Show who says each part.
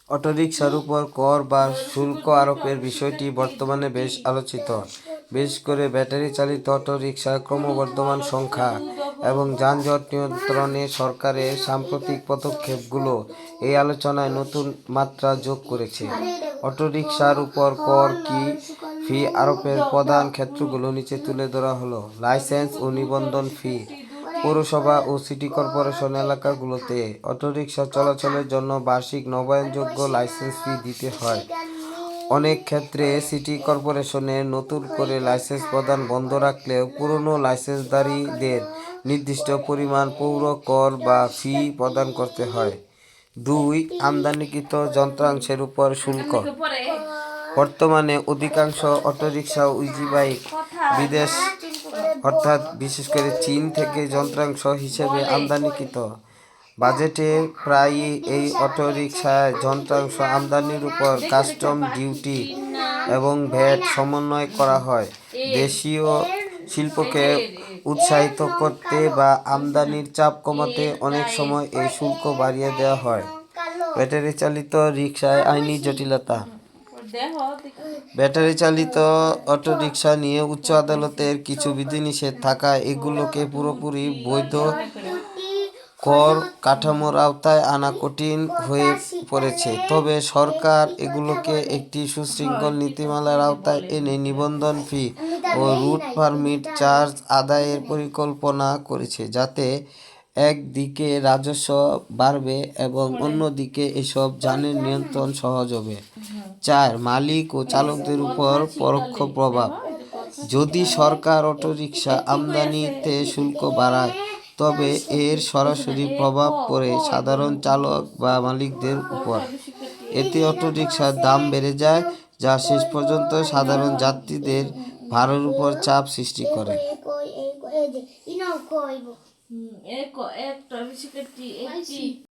Speaker 1: অটোরিকশার উপর কর বা শুল্ক আরোপের বিষয়টি বর্তমানে বেশ আলোচিত। বিশেষ করে ব্যাটারি চালিত অটোরিকশার ক্রমবর্ধমান সংখ্যা এবং যানজট নিয়ন্ত্রণে সরকারের সাম্প্রতিক পদক্ষেপগুলো এই আলোচনায় নতুন মাত্রা যোগ করেছে। অটোরিকশার উপর কর কি ফি আরোপের প্রধান ক্ষেত্রগুলো নিচে তুলে ধরা হলো। লাইসেন্স ও নিবন্ধন ফি। পৌরসভা ও সিটি কর্পোরেশন এলাকাগুলোতে অটোরিকশা চলাচলের জন্য বার্ষিক নবায়নযোগ্য লাইসেন্স ফি দিতে হয়। অনেক ক্ষেত্রে সিটি কর্পোরেশনের নতুন করে লাইসেন্স প্রদান বন্ধ রাখলেও পুরনো লাইসেন্সধারীদের নির্দিষ্ট পরিমাণ পৌর কর বা ফি প্রদান করতে হয়। 2. আমদানিকৃত যন্ত্রাংশের উপর শুল্ক। বর্তমানে অধিকাংশ অটোরিকশা ও ইজি বাইক বিদেশ অর্থাৎ বিশেষ করে চীন থেকে যন্ত্রাংশ হিসেবে আমদানিকৃত। বাজেটে প্রায়ই এই অটোরিকশায় যন্ত্রাংশ আমদানির উপর কাস্টম ডিউটি এবং ভ্যাট সমন্বয় করা হয়। দেশীয় শিল্পকে উৎসাহিত করতে বা আমদানির চাপ কমাতে অনেক সময় এই শুল্ক বাড়িয়ে দেওয়া হয়। ব্যাটারি চালিত রিকশায় আইনি জটিলতা। ব্যাটারি চালিত অটোরিকশা নিয়ে উচ্চ আদালতের কিছু বিধিনিষেধ থাকায় এগুলোকে পুরোপুরি বৈধ কর কাঠামোর আওতায় আনা কঠিন হয়ে পড়েছে। তবে সরকার এগুলোকে একটি সুশৃঙ্খল নীতিমালার আওতায় এনে নিবন্ধন ফি ও রুট পারমিট চার্জ আদায়ের পরিকল্পনা করেছে, যাতে একদিকে রাজস্ব বাড়বে এবং অন্যদিকে এসব যানের নিয়ন্ত্রণ সহজ হবে। 4. মালিক ও চালকদের উপর পরোক্ষ প্রভাব। যদি সরকার অটোরিকশা আমদানিতে শুল্ক বাড়ায়, তবে এর সরাসরি প্রভাব পড়ে সাধারণ চালক বা মালিকদের উপর। এতে অটোরিকশার দাম বেড়ে যায়, যা শেষ পর্যন্ত সাধারণ যাত্রীদের ভাড়ার উপর চাপ সৃষ্টি করে।